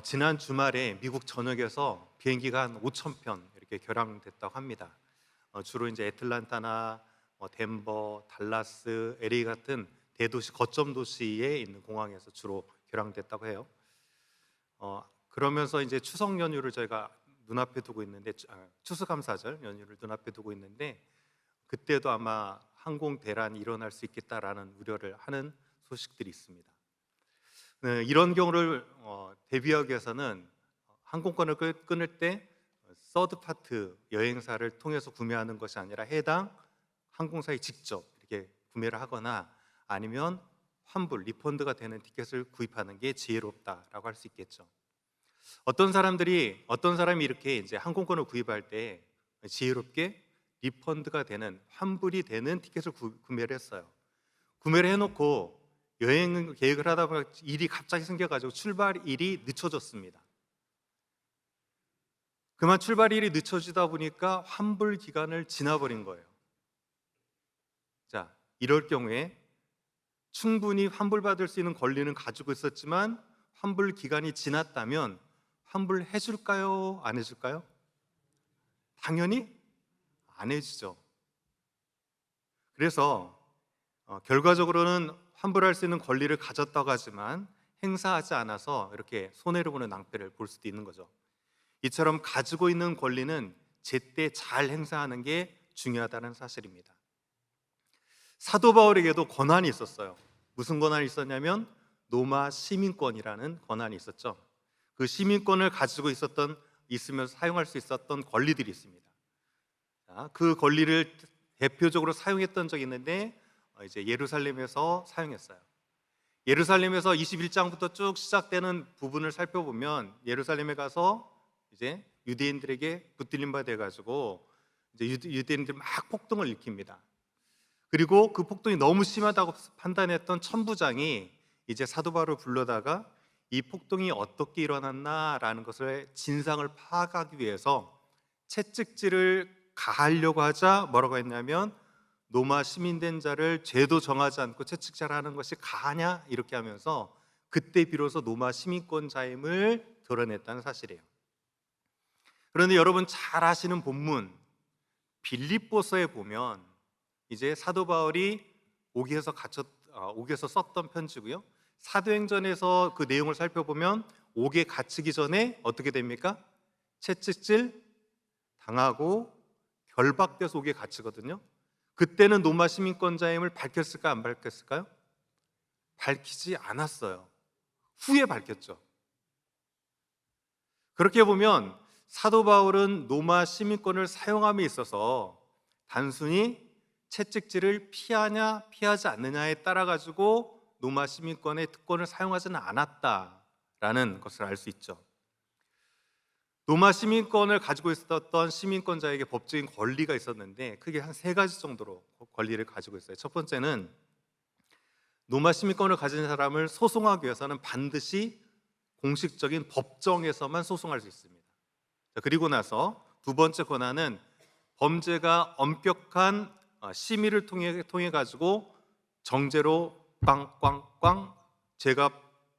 지난 주말에 미국 전역에서 비행기가 한 5천 편 이렇게 결항됐다고 합니다. 주로 이제 애틀란타나 덴버, 달라스, LA 같은 대도시 거점 도시에 있는 공항에서 주로 결항됐다고 해요. 그러면서 이제 추석 연휴를 저희가 눈앞에 두고 있는데, 추수감사절 연휴를 눈앞에 두고 있는데, 그때도 아마 항공 대란이 일어날 수 있겠다라는 우려를 하는 소식들이 있습니다. 네, 이런 경우를 대비하기 위해서는 항공권을 끊을 때 서드 파트 여행사를 통해서 구매하는 것이 아니라 해당 항공사에 직접 이렇게 구매를 하거나 아니면 환불, 리펀드가 되는 티켓을 구입하는 게 지혜롭다라고 할 수 있겠죠. 어떤 사람이 이렇게 이제 항공권을 구입할 때 지혜롭게 리펀드가 되는, 환불이 되는 티켓을 구매를 했어요. 구매를 해놓고 여행 계획을 하다 보니까 일이 갑자기 생겨가지고 출발일이 늦춰졌습니다. 그만 출발일이 늦춰지다 보니까 환불 기간을 지나버린 거예요. 자, 이럴 경우에 충분히 환불받을 수 있는 권리는 가지고 있었지만 환불 기간이 지났다면 환불해 줄까요? 안 해줄까요? 당연히 안 해주죠. 그래서 결과적으로는 환불할 수 있는 권리를 가졌다고 하지만 행사하지 않아서 이렇게 손해를 보는 낭패를 볼 수도 있는 거죠. 이처럼 가지고 있는 권리는 제때 잘 행사하는 게 중요하다는 사실입니다. 사도 바울에게도 권한이 있었어요. 무슨 권한이 있었냐면 로마 시민권이라는 권한이 있었죠. 그 시민권을 가지고 있으면서 사용할 수 있었던 권리들이 있습니다. 자, 그 권리를 대표적으로 사용했던 적이 있는데 이제 예루살렘에서 사용했어요. 예루살렘에서 21장부터 쭉 시작되는 부분을 살펴보면 예루살렘에 가서 이제 유대인들에게 붙들림 받아 가지고 이제 유대인들이 막 폭동을 일으킵니다. 그리고 그 폭동이 너무 심하다고 판단했던 천부장이 이제 사도 바울을 불러다가 이 폭동이 어떻게 일어났나라는 것을 진상을 파악하기 위해서 채찍질을 가하려고 하자 뭐라고 했냐면 로마 시민된 자를 죄도 정하지 않고 채찍질하는 것이 가하냐 이렇게 하면서 그때 비로소 로마 시민권자임을 드러냈다는 사실이에요. 그런데 여러분 잘 아시는 본문 빌립보서에 보면 이제 사도 바울이 옥에서 썼던 편지고요. 사도행전에서 그 내용을 살펴보면 옥에 갇히기 전에 어떻게 됩니까? 채찍질 당하고 결박돼서 옥에 갇히거든요. 그때는 로마 시민권자임을 밝혔을까 안 밝혔을까요? 밝히지 않았어요. 후에 밝혔죠. 그렇게 보면 사도 바울은 로마 시민권을 사용함에 있어서 단순히 채찍질을 피하냐 피하지 않느냐에 따라 가지고 로마 시민권의 특권을 사용하지는 않았다라는 것을 알 수 있죠. 로마 시민권을 가지고 있었던 시민권자에게 법적인 권리가 있었는데 크게 한 세 가지 정도로 권리를 가지고 있어요. 첫 번째는 로마 시민권을 가진 사람을 소송하기 위해서는 반드시 공식적인 법정에서만 소송할 수 있습니다. 그리고 나서 두 번째 권한은 범죄가 엄격한 심의를 통해 가지고 정죄로 꽝꽝꽝 죄가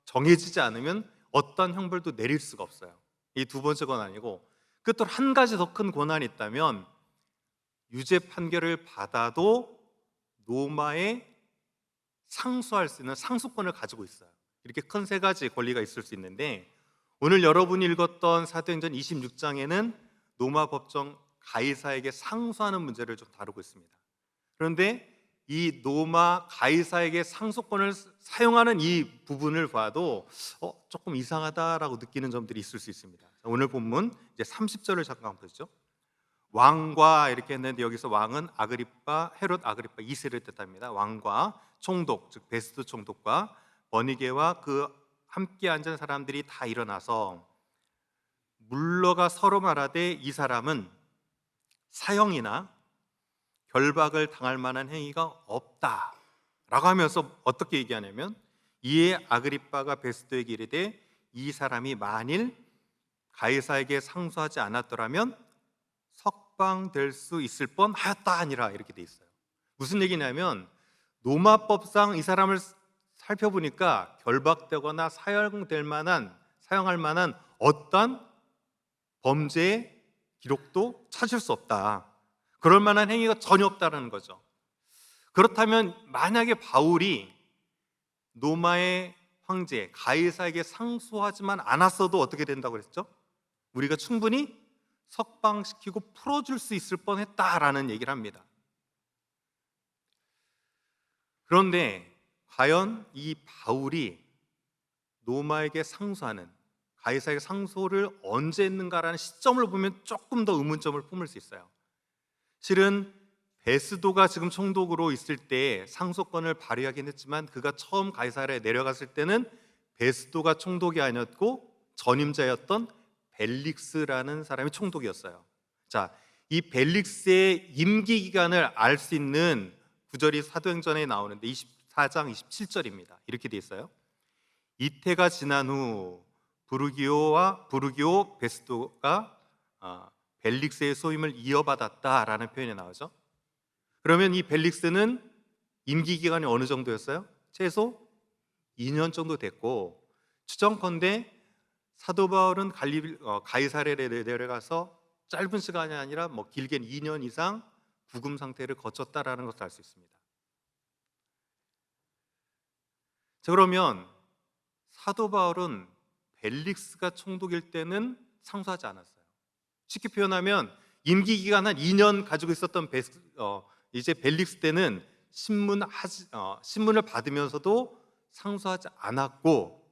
정해지지 않으면 어떤 형벌도 내릴 수가 없어요. 이 두 번째 권한이고, 끝으로 한 가지 더 큰 권한이 있다면 유죄 판결을 받아도 로마에 상수할 수 있는 상수권을 가지고 있어요. 이렇게 큰 세 가지 권리가 있을 수 있는데 오늘 여러분이 읽었던 사도행전 26장에는 로마 법정 가이사에게 상수하는 문제를 좀 다루고 있습니다. 그런데 이 로마 가이사에게 상속권을 사용하는 이 부분을 봐도 조금 이상하다라고 느끼는 점들이 있을 수 있습니다. 오늘 본문 이제 30절을 잠깐 보시죠. 왕과 이렇게 했는데 여기서 왕은 헤롯 아그리파 2세를 뜻합니다. 왕과 총독, 즉 베스트 총독과 버니게와 그 함께 앉은 사람들이 다 일어나서 물러가 서로 말하되 이 사람은 사형이나 결박을 당할 만한 행위가 없다라고 하면서 어떻게 얘기하냐면 이에 아그리빠가 베스도에게 이르되 이 사람이 만일 가이사에게 상소하지 않았더라면 석방될 수 있을 뻔하였다 아니라 이렇게 돼 있어요. 무슨 얘기냐면 로마법상 이 사람을 살펴보니까 결박되거나 사형될 만한 사용할 만한 어떤 범죄의 기록도 찾을 수 없다. 그럴 만한 행위가 전혀 없다는 거죠. 그렇다면 만약에 바울이 로마의 황제 가이사에게 상소하지만 않았어도 어떻게 된다고 그랬죠? 우리가 충분히 석방시키고 풀어줄 수 있을 뻔했다라는 얘기를 합니다. 그런데 과연 이 바울이 로마에게 상소하는, 가이사에게 상소를 언제 했는가라는 시점을 보면 조금 더 의문점을 품을 수 있어요. 실은 베스도가 지금 총독으로 있을 때 상소권을 발휘하긴 했지만 그가 처음 가이사랴에 내려갔을 때는 베스도가 총독이 아니었고 전임자였던 벨릭스라는 사람이 총독이었어요. 자, 이 벨릭스의 임기 기간을 알 수 있는 구절이 사도행전에 나오는데 24장 27절입니다. 이렇게 돼 있어요. 이태가 지난 후 부르기오 베스도가 벨릭스의 소임을 이어받았다라는 표현이 나오죠. 그러면 이 벨릭스는 임기 기간이 어느 정도였어요? 최소 2년 정도 됐고, 추정컨대 사도 바울은 가이사랴에 내려가서 짧은 시간이 아니라 길게는 2년 이상 구금 상태를 거쳤다라는 것을 알 수 있습니다. 자, 그러면 사도 바울은 벨릭스가 총독일 때는 상소하지 않았어요. 쉽게 표현하면 임기 기간 한 2년 가지고 있었던 이제 벨릭스 때는 신문을 받으면서도 상소하지 않았고,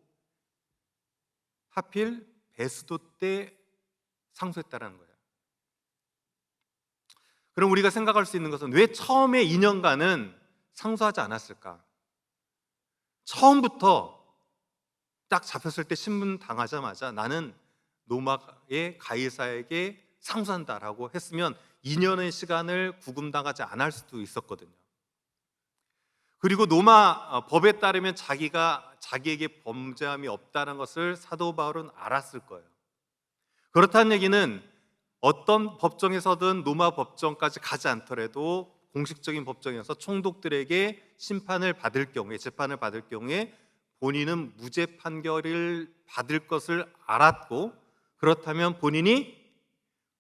하필 베스도 때 상소했다는 거예요. 그럼 우리가 생각할 수 있는 것은 왜 처음에 2년간은 상소하지 않았을까? 처음부터 딱 잡혔을 때 신문 당하자마자 나는 로마의 가이사에게 상소한다라고 했으면 2년의 시간을 구금당하지 않을 수도 있었거든요. 그리고 로마 법에 따르면 자기에게 범죄함이 없다는 것을 사도 바울은 알았을 거예요. 그렇다는 얘기는 어떤 법정에서든 로마 법정까지 가지 않더라도 공식적인 법정에서 총독들에게 재판을 받을 경우에 본인은 무죄 판결을 받을 것을 알았고, 그렇다면 본인이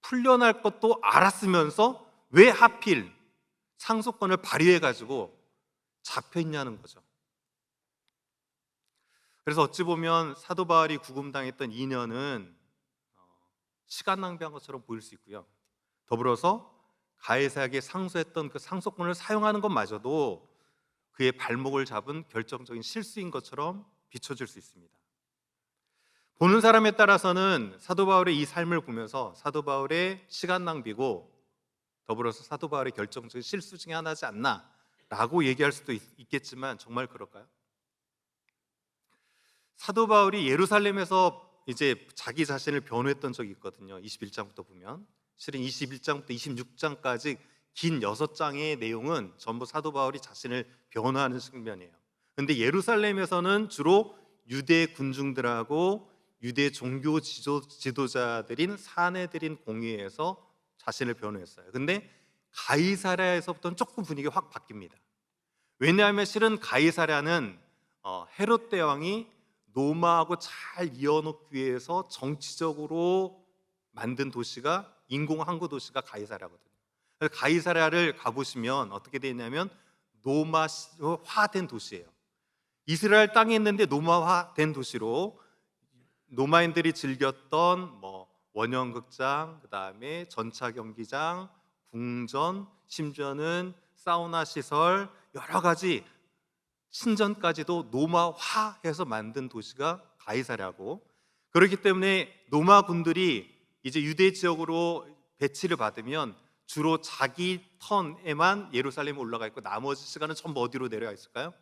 풀려날 것도 알았으면서 왜 하필 상소권을 발휘해가지고 잡혀있냐는 거죠. 그래서 어찌 보면 사도 바울이 구금당했던 2년은 시간 낭비한 것처럼 보일 수 있고요. 더불어서 가이사에게 상소했던 그 상소권을 사용하는 것마저도 그의 발목을 잡은 결정적인 실수인 것처럼 비춰질 수 있습니다. 보는 사람에 따라서는 사도 바울의 이 삶을 보면서 사도 바울의 시간 낭비고 더불어서 사도 바울의 결정적인 실수 중에 하나지 않나 라고 얘기할 수도 있겠지만 정말 그럴까요? 사도 바울이 예루살렘에서 이제 자기 자신을 변호했던 적이 있거든요. 21장부터 보면 실은 21장부터 26장까지 긴 6장의 내용은 전부 사도 바울이 자신을 변호하는 측면이에요. 그런데 예루살렘에서는 주로 유대 군중들하고 유대 종교 지도자들인 사내들인 공의회에서 자신을 변호했어요. 근데 가이사랴에서부터는 조금 분위기가 확 바뀝니다. 왜냐하면 실은 가이사랴는 헤롯 대왕이 로마하고 잘 이어놓기 위해서 정치적으로 만든 도시가, 인공 항구 도시가 가이사랴거든요. 가이사랴를 가보시면 어떻게 되냐면 로마화된 도시예요. 이스라엘 땅에 있는데 로마화된 도시로 로마인들이 즐겼던 원형극장, 그 다음에 전차 경기장, 궁전, 심지어는 사우나 시설, 여러 가지 신전까지도 로마화해서 만든 도시가 가이사랴고, 그렇기 때문에 로마 군들이 이제 유대 지역으로 배치를 받으면 주로 자기 턴에만 예루살렘에 올라가 있고 나머지 시간은 전부 어디로 내려와 있을까요?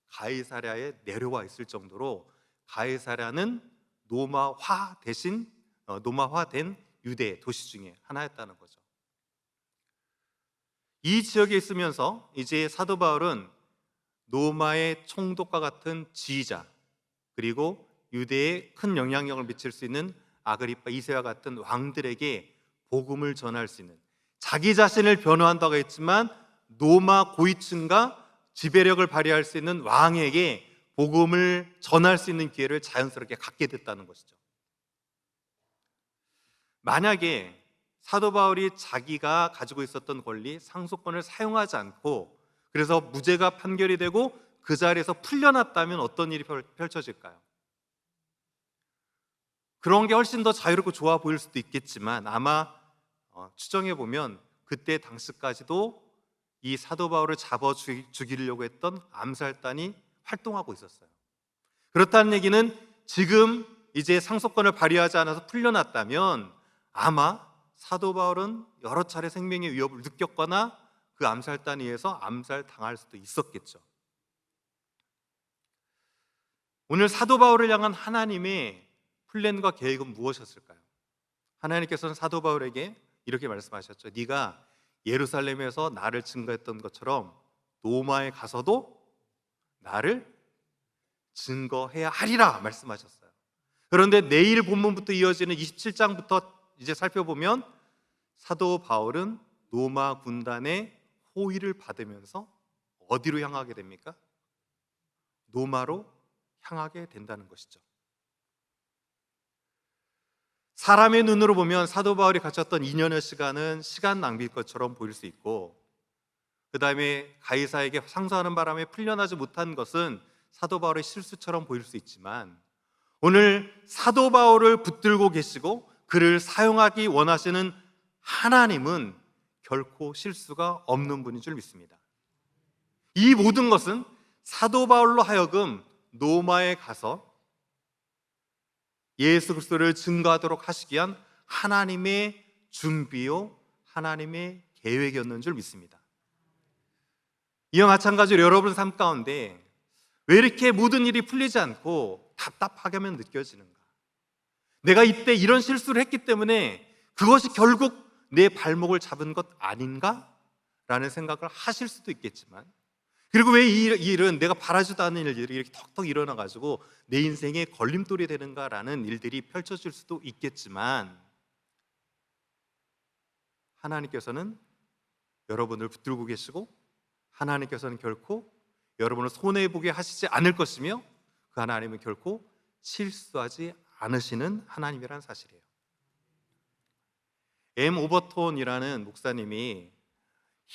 가이사랴에 내려와 있을 정도로 가이사랴는 로마화된 유대 도시 중에 하나였다는 거죠. 이 지역에 있으면서 이제 사도 바울은 로마의 총독과 같은 지휘자, 그리고 유대에 큰 영향력을 미칠 수 있는 아그리파 2세와 같은 왕들에게 복음을 전할 수 있는, 자기 자신을 변호한다고 했지만 로마 고위층과 지배력을 발휘할 수 있는 왕에게 복음을 전할 수 있는 기회를 자연스럽게 갖게 됐다는 것이죠. 만약에 사도 바울이 자기가 가지고 있었던 권리, 상속권을 사용하지 않고 그래서 무죄가 판결이 되고 그 자리에서 풀려났다면 어떤 일이 펼쳐질까요? 그런 게 훨씬 더 자유롭고 좋아 보일 수도 있겠지만 아마 추정해 보면 그때 당시까지도 이 사도 바울을 잡아 죽이려고 했던 암살단이 활동하고 있었어요. 그렇다는 얘기는 지금 이제 상속권을 발휘하지 않아서 풀려났다면 아마 사도 바울은 여러 차례 생명의 위협을 느꼈거나 그 암살단에 의해서 암살당할 수도 있었겠죠. 오늘 사도 바울을 향한 하나님의 플랜과 계획은 무엇이었을까요? 하나님께서는 사도 바울에게 이렇게 말씀하셨죠. 네가 예루살렘에서 나를 증거했던 것처럼 로마에 가서도 나를 증거해야 하리라 말씀하셨어요. 그런데 내일 본문부터 이어지는 27장부터 이제 살펴보면 사도 바울은 로마 군단의 호위를 받으면서 어디로 향하게 됩니까? 로마로 향하게 된다는 것이죠. 사람의 눈으로 보면 사도 바울이 갖췄던 2년의 시간은 시간 낭비일 것처럼 보일 수 있고 그 다음에 가이사에게 상소하는 바람에 풀려나지 못한 것은 사도 바울의 실수처럼 보일 수 있지만 오늘 사도 바울을 붙들고 계시고 그를 사용하기 원하시는 하나님은 결코 실수가 없는 분인 줄 믿습니다. 이 모든 것은 사도 바울로 하여금 로마에 가서 예수 그리스도를 증거하도록 하시기 위한 하나님의 준비요 하나님의 계획이었는 줄 믿습니다. 이와 마찬가지로 여러분 삶 가운데 왜 이렇게 모든 일이 풀리지 않고 답답하게만 느껴지는가? 내가 이때 이런 실수를 했기 때문에 그것이 결국 내 발목을 잡은 것 아닌가? 라는 생각을 하실 수도 있겠지만 그리고 왜 이 일은 내가 바라지도 않는 일들이 이렇게 턱턱 일어나가지고 내 인생에 걸림돌이 되는가라는 일들이 펼쳐질 수도 있겠지만 하나님께서는 여러분을 붙들고 계시고 하나님께서는 결코 여러분을 손해보게 하시지 않을 것이며 그 하나님은 결코 실수하지 않으시는 하나님이라는 사실이에요. M. 오버톤이라는 목사님이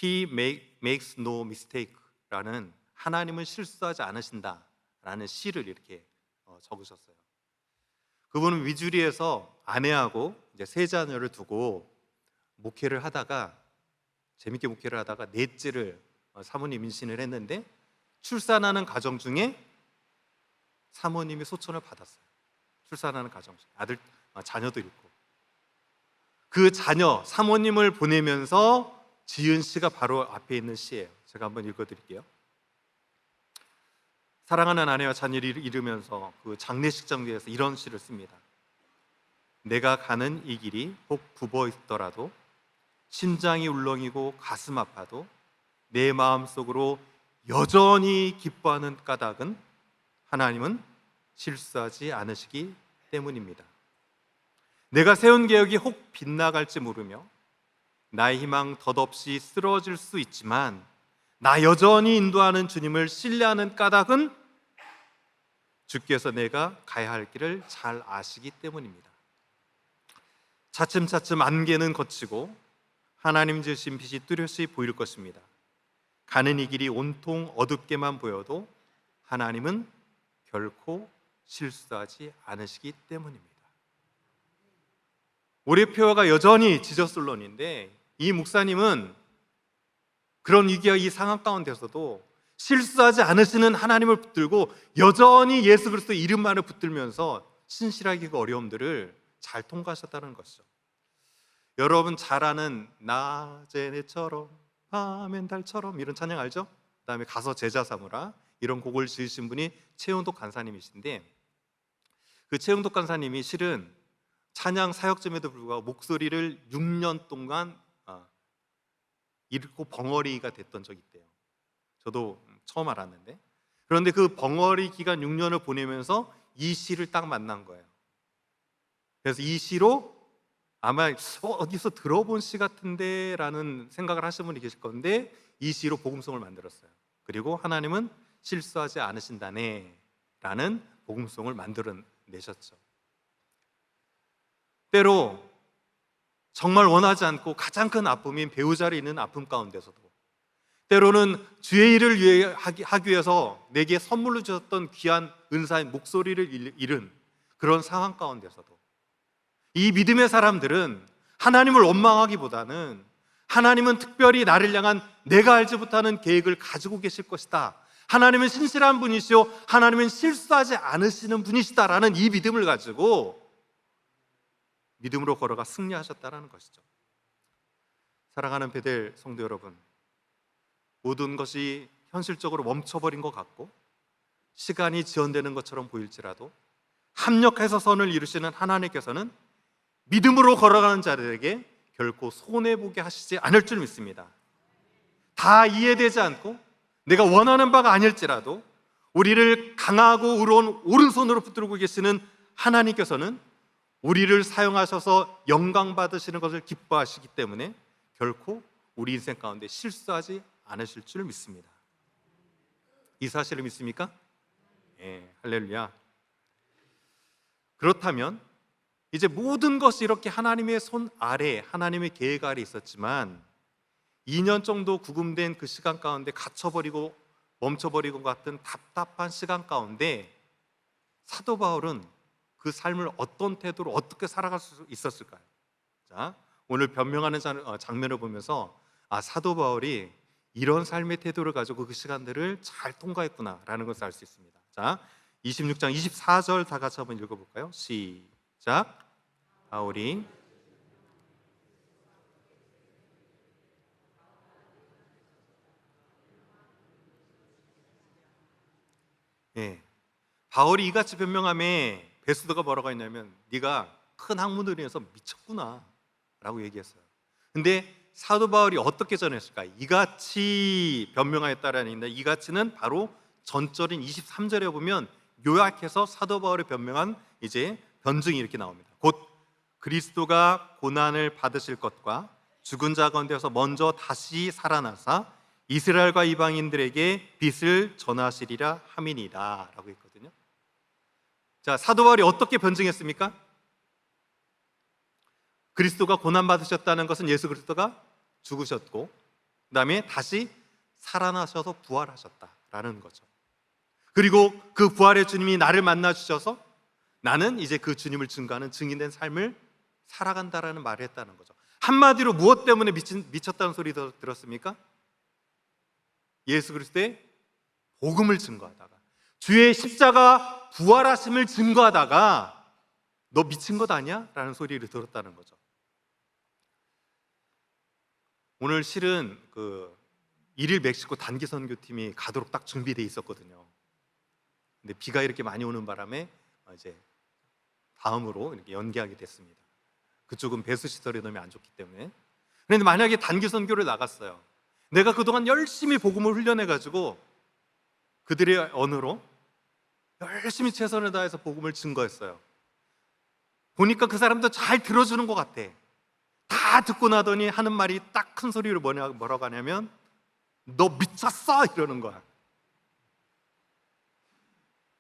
He makes no mistake 라는 하나님은 실수하지 않으신다 라는 시를 이렇게 적으셨어요. 그분은 위주리에서 아내하고 이제 세 자녀를 두고 목회를 하다가 재밌게 목회를 하다가 넷째를 사모님 임신을 했는데 출산하는 가정 중에 사모님이 소천을 받았어요. 출산하는 가정 중에 자녀도 있고 그 자녀 사모님을 보내면서 지은 시가 바로 앞에 있는 시예요. 제가 한번 읽어드릴게요. 사랑하는 아내와 자녀를 이루면서 그 장례식장 위에서 이런 시를 씁니다. 내가 가는 이 길이 혹 굽어 있더라도 심장이 울렁이고 가슴 아파도 내 마음속으로 여전히 기뻐하는 까닭은 하나님은 실수하지 않으시기 때문입니다. 내가 세운 계획이 혹 빗나갈지 모르며 나의 희망 덧없이 쓰러질 수 있지만 나 여전히 인도하는 주님을 신뢰하는 까닭은 주께서 내가 가야 할 길을 잘 아시기 때문입니다. 차츰차츰 안개는 걷히고 하나님 주신 빛이 뚜렷이 보일 것입니다. 가는 이 길이 온통 어둡게만 보여도 하나님은 결코 실수하지 않으시기 때문입니다. 올해 표어가 여전히 지저솔론인데 이 목사님은 그런 위기와 이 상황 가운데서도 실수하지 않으시는 하나님을 붙들고 여전히 예수 그리스도의 이름만을 붙들면서 신실하게 그 어려움들을 잘 통과하셨다는 것이죠. 여러분 잘 아는 낮에처럼 밤엔 달처럼 이런 찬양 알죠? 그 다음에 가서 제자 삼으라 이런 곡을 지으신 분이 최용독 간사님이신데 그 최용독 간사님이 실은 찬양 사역점에도 불구하고 목소리를 6년 동안 잃고 벙어리가 됐던 적이 있대요. 저도 처음 알았는데 그런데 그 벙어리 기간 6년을 보내면서 이 시를 딱 만난 거예요. 그래서 이 시로 아마 어디서 들어본 시 같은데 라는 생각을 하시는 분이 계실 건데 이 시로 복음송을 만들었어요. 그리고 하나님은 실수하지 않으신다네 라는 복음송을 만들어내셨죠. 때로 정말 원하지 않고 가장 큰 아픔인 배우자를 잃는 아픔 가운데서도, 때로는 주의 일을 위해 하기 위해서 내게 선물로 주셨던 귀한 은사인 목소리를 잃은 그런 상황 가운데서도 이 믿음의 사람들은 하나님을 원망하기보다는 하나님은 특별히 나를 향한 내가 알지 못하는 계획을 가지고 계실 것이다, 하나님은 신실한 분이시오, 하나님은 실수하지 않으시는 분이시다라는 이 믿음을 가지고 믿음으로 걸어가 승리하셨다는 것이죠. 사랑하는 베델 성도 여러분, 모든 것이 현실적으로 멈춰버린 것 같고 시간이 지연되는 것처럼 보일지라도 합력해서 선을 이루시는 하나님께서는 믿음으로 걸어가는 자들에게 결코 손해보게 하시지 않을 줄 믿습니다. 다 이해되지 않고 내가 원하는 바가 아닐지라도 우리를 강하고 의로운 오른손으로 붙들고 계시는 하나님께서는 우리를 사용하셔서 영광 받으시는 것을 기뻐하시기 때문에 결코 우리 인생 가운데 실수하지 않으실 줄 믿습니다. 이 사실을 믿습니까? 예, 할렐루야. 그렇다면 이제 모든 것이 이렇게 하나님의 손 아래, 하나님의 계획 아래 있었지만 2년 정도 구금된 그 시간 가운데 갇혀버리고 멈춰버리고 같은 답답한 시간 가운데 사도 바울은 그 삶을 어떤 태도로 어떻게 살아갈 수 있었을까요? 자, 오늘 변명하는 장면을 보면서 사도 바울이 이런 삶의 태도를 가지고 그 시간들을 잘 통과했구나라는 것을 알 수 있습니다. 자, 26장 24절 다 같이 한번 읽어볼까요? 시작. 바울이 바울이 이같이 변명함에 베스도가 뭐라고 했냐면 네가 큰 학문을 위해서 미쳤구나 라고 얘기했어요. 근데 사도 바울이 어떻게 전했을까? 이같이 변명하였다라는 얘기인데, 이같이는 바로 전절인 23절에 보면 요약해서 사도 바울이 변명한 이제 변증이 이렇게 나옵니다. 곧 그리스도가 고난을 받으실 것과 죽은 자 가운데서 먼저 다시 살아나사 이스라엘과 이방인들에게 빛을 전하시리라 함이니라 라고 했거든요. 자, 사도 바울이 어떻게 변증했습니까? 그리스도가 고난 받으셨다는 것은 예수 그리스도가 죽으셨고 그 다음에 다시 살아나셔서 부활하셨다라는 거죠. 그리고 그 부활의 주님이 나를 만나 주셔서 나는 이제 그 주님을 증거하는 증인된 삶을 살아간다라는 말을 했다는 거죠. 한마디로 무엇 때문에 미쳤다는 소리 들었습니까? 예수 그리스도의 복음을 증거하다가, 주의 십자가 부활하심을 증거하다가 너 미친 것 아니야? 라는 소리를 들었다는 거죠. 오늘 실은 그 일일 멕시코 단기 선교팀이 가도록 딱 준비되어 있었거든요. 근데 비가 이렇게 많이 오는 바람에 이제 다음으로 이렇게 연기하게 됐습니다. 그쪽은 배수 시설이 너무 안 좋기 때문에. 그런데 만약에 단기 선교를 나갔어요. 내가 그동안 열심히 복음을 훈련해가지고 그들의 언어로 열심히 최선을 다해서 복음을 증거했어요. 보니까 그 사람도 잘 들어주는 것 같아. 다 듣고 나더니 하는 말이 딱 큰 소리로 뭐라고 하냐면 너 미쳤어! 이러는 거야.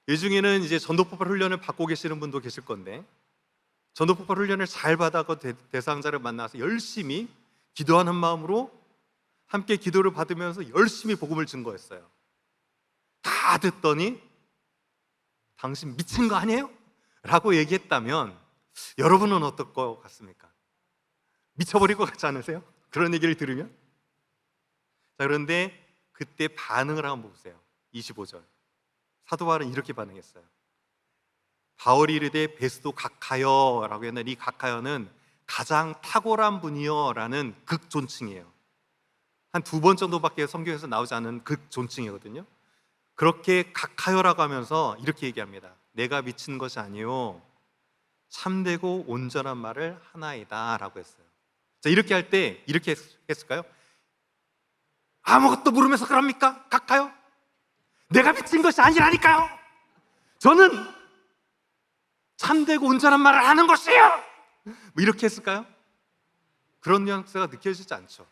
이 중에는 이제 전도폭발 훈련을 받고 계시는 분도 계실 건데, 전도폭발 훈련을 잘 받아서 대상자를 만나서 열심히 기도하는 마음으로 함께 기도를 받으면서 열심히 복음을 증거했어요. 다 듣더니 당신 미친 거 아니에요? 라고 얘기했다면 여러분은 어떨 것 같습니까? 미쳐버릴 것 같지 않으세요? 그런 얘기를 들으면? 자, 그런데 그때 반응을 한번 보세요. 25절 사도 바울은 이렇게 반응했어요. 바울이 이르되 베스도 각하여 라고 했는데, 이 각하여는 가장 탁월한 분이여 라는 극존칭이에요. 한 2번 정도밖에 성경에서 나오지 않은 극존칭이거든요. 그렇게 각하여라고 하면서 이렇게 얘기합니다. 내가 미친 것이 아니요 참되고 온전한 말을 하나이다 라고 했어요. 자, 이렇게 할 때 이렇게 했을까요? 아무것도 모르면서 그럽니까? 각하여? 내가 미친 것이 아니라니까요. 저는 참되고 온전한 말을 하는 것이에요. 뭐 이렇게 했을까요? 그런 뉘앙스가 느껴지지 않죠.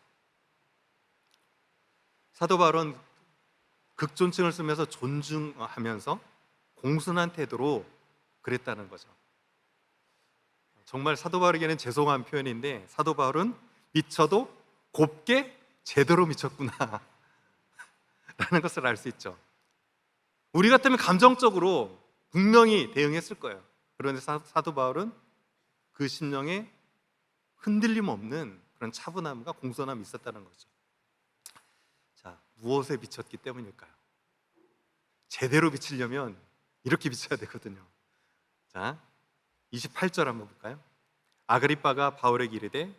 사도 바울은 극존칭을 쓰면서 존중하면서 공손한 태도로 그랬다는 거죠. 정말 사도 바울에게는 죄송한 표현인데 사도 바울은 미쳐도 곱게 제대로 미쳤구나 라는 것을 알 수 있죠. 우리 같으면 감정적으로 분명히 대응했을 거예요. 그런데 사도 바울은 그 심령에 흔들림 없는 그런 차분함과 공손함이 있었다는 거죠. 자, 무엇에 미쳤기 때문일까요? 제대로 미치려면 이렇게 미쳐야 되거든요. 자, 28절 한번 볼까요? 아그리빠가 바울에게 이르되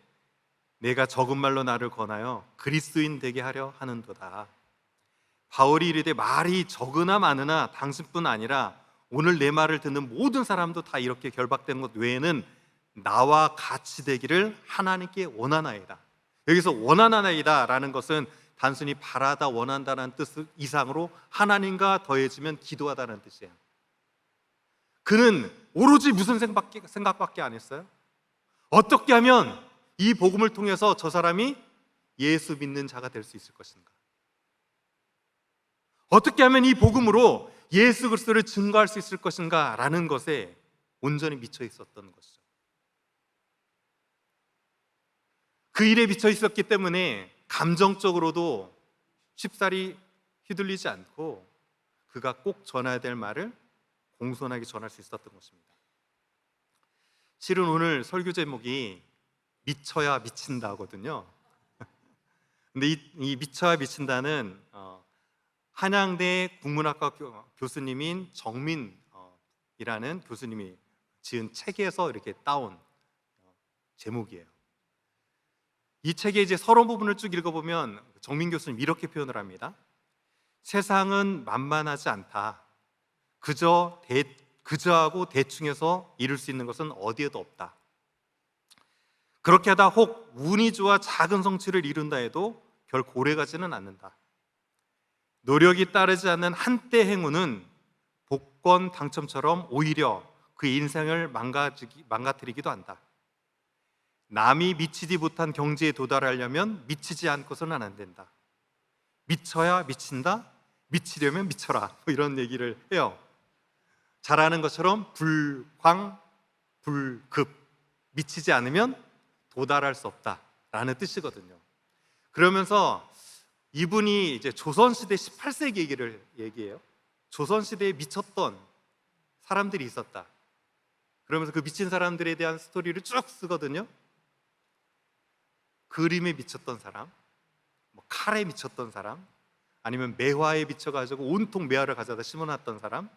내가 적은 말로 나를 권하여 그리스도인 되게 하려 하는도다. 바울이 이르되 말이 적으나 많으나 당신뿐 아니라 오늘 내 말을 듣는 모든 사람도 다 이렇게 결박되는 것 외에는 나와 같이 되기를 하나님께 원하나이다. 여기서 원하나이다 라는 것은 단순히 바라다 원한다는 뜻 이상으로 하나님과 더해지면 기도하다는 뜻이에요. 그는 오로지 무슨 생각밖에 안 했어요? 어떻게 하면 이 복음을 통해서 저 사람이 예수 믿는 자가 될 수 있을 것인가? 어떻게 하면 이 복음으로 예수 그리스도를 증거할 수 있을 것인가? 라는 것에 온전히 미쳐 있었던 것이죠. 그 일에 미쳐 있었기 때문에 감정적으로도 쉽사리 휘둘리지 않고 그가 꼭 전해야 될 말을 공손하게 전할 수 있었던 것입니다. 실은 오늘 설교 제목이 미쳐야 미친다거든요. 근데 이 미쳐야 미친다는 한양대 국문학과 교수님인 정민이라는 교수님이 지은 책에서 이렇게 따온 제목이에요. 이 책의 이제 서론 부분을 쭉 읽어보면 정민 교수님 이렇게 표현을 합니다. 세상은 만만하지 않다. 그저하고 대충해서 이룰 수 있는 것은 어디에도 없다. 그렇게 하다 혹 운이 좋아 작은 성취를 이룬다 해도 별 고래가지는 않는다. 노력이 따르지 않는 한때 행운은 복권 당첨처럼 오히려 그 인생을 망가뜨리기도 한다. 남이 미치지 못한 경지에 도달하려면 미치지 않고서는 안 된다. 미쳐야 미친다. 미치려면 미쳐라. 뭐 이런 얘기를 해요. 잘 아는 것처럼 불황, 불급. 미치지 않으면 도달할 수 없다라는 뜻이거든요. 그러면서 이분이 이제 조선시대 18세기 얘기해요. 조선시대에 미쳤던 사람들이 있었다. 그러면서 그 미친 사람들에 대한 스토리를 쭉 쓰거든요. 그림에 미쳤던 사람, 칼에 미쳤던 사람, 아니면 매화에 미쳐가지고 온통 매화를 가져다 심어놨던 사람,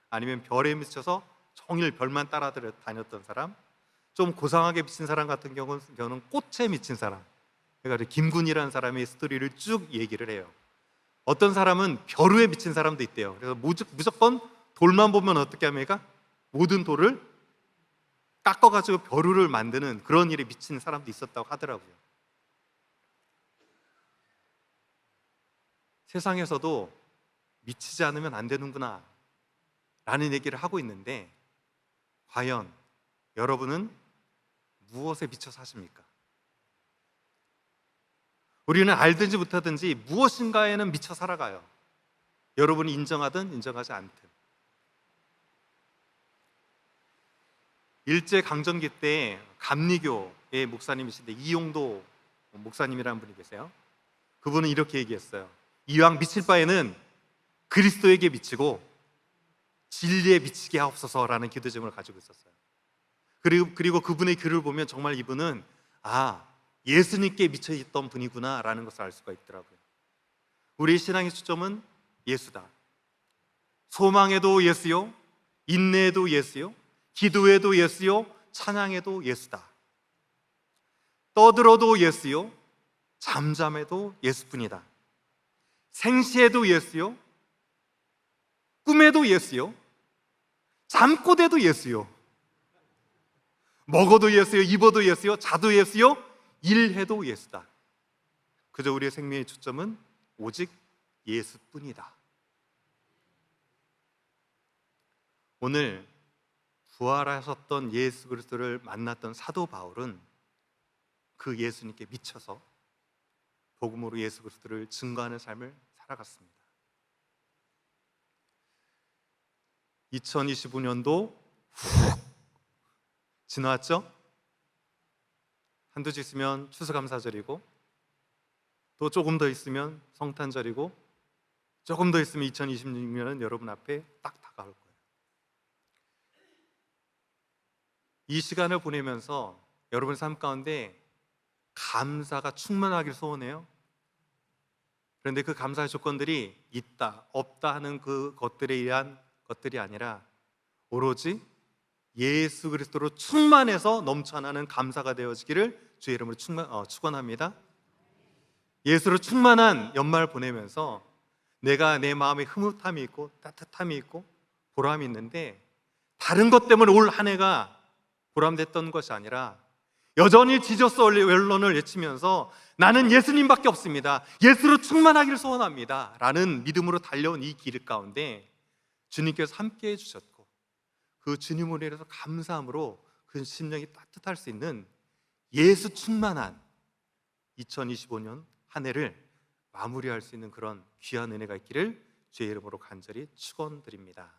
아니면 별에 미쳐서 종일 별만 따라다녔던 사람, 좀 고상하게 미친 사람 같은 경우는 꽃에 미친 사람. 그러니까 김군이라는 사람의 스토리를 쭉 얘기를 해요. 어떤 사람은 벼루에 미친 사람도 있대요. 그래서 무조건 돌만 보면 어떻게 합니까? 모든 돌을 깎아가지고 벼루를 만드는 그런 일에 미친 사람도 있었다고 하더라고요. 세상에서도 미치지 않으면 안 되는구나 라는 얘기를 하고 있는데 과연 여러분은 무엇에 미쳐 사십니까? 우리는 알든지 못하든지 무엇인가에는 미쳐 살아가요. 여러분이 인정하든 인정하지 않든. 일제강점기 때 감리교의 목사님이신데 이용도 목사님이라는 분이 계세요. 그분은 이렇게 얘기했어요. 이왕 미칠 바에는 그리스도에게 미치고 진리에 미치게 하옵소서라는 기도 제목을 가지고 있었어요. 그리고 그분의 글을 보면 정말 이분은 예수님께 미쳐 있던 분이구나 라는 것을 알 수가 있더라고요. 우리의 신앙의 초점은 예수다. 소망에도 예수요, 인내에도 예수요, 기도에도 예수요, 찬양에도 예수다. 떠들어도 예수요, 잠잠해도 예수뿐이다. 생시에도 예수요, 꿈에도 예수요, 잠꼬대도 예수요, 먹어도 예수요, 입어도 예수요, 자도 예수요, 일해도 예수다. 그저 우리의 생명의 초점은 오직 예수뿐이다. 오늘 부활하셨던 예수 그리스도를 만났던 사도 바울은 그 예수님께 미쳐서 복음으로 예수 그리스도를 증거하는 삶을 살아갔습니다. 2025년도 훅 지나왔죠? 한두 주 있으면 추수감사절이고, 또 조금 더 있으면 성탄절이고, 조금 더 있으면 2026년은 여러분 앞에 딱 다가올 거예요. 이 시간을 보내면서 여러분 삶 가운데 감사가 충만하길 소원해요. 그런데 그 감사의 조건들이 있다, 없다 하는 그 것들에 의한 것들이 아니라 오로지 예수 그리스도로 충만해서 넘쳐나는 감사가 되어지기를 주의 이름으로 축원합니다. 예수로 충만한 연말 보내면서 내가 내 마음에 흐뭇함이 있고 따뜻함이 있고 보람이 있는데, 다른 것 때문에 올 한 해가 보람됐던 것이 아니라 여전히 지저스 웰런을 외치면서 나는 예수님밖에 없습니다, 예수로 충만하기를 소원합니다 라는 믿음으로 달려온 이 길 가운데 주님께서 함께해 주셨고, 그 주님으로 인해서 감사함으로 그 심령이 따뜻할 수 있는 예수 충만한 2025년 한 해를 마무리할 수 있는 그런 귀한 은혜가 있기를 주의 이름으로 간절히 축원드립니다.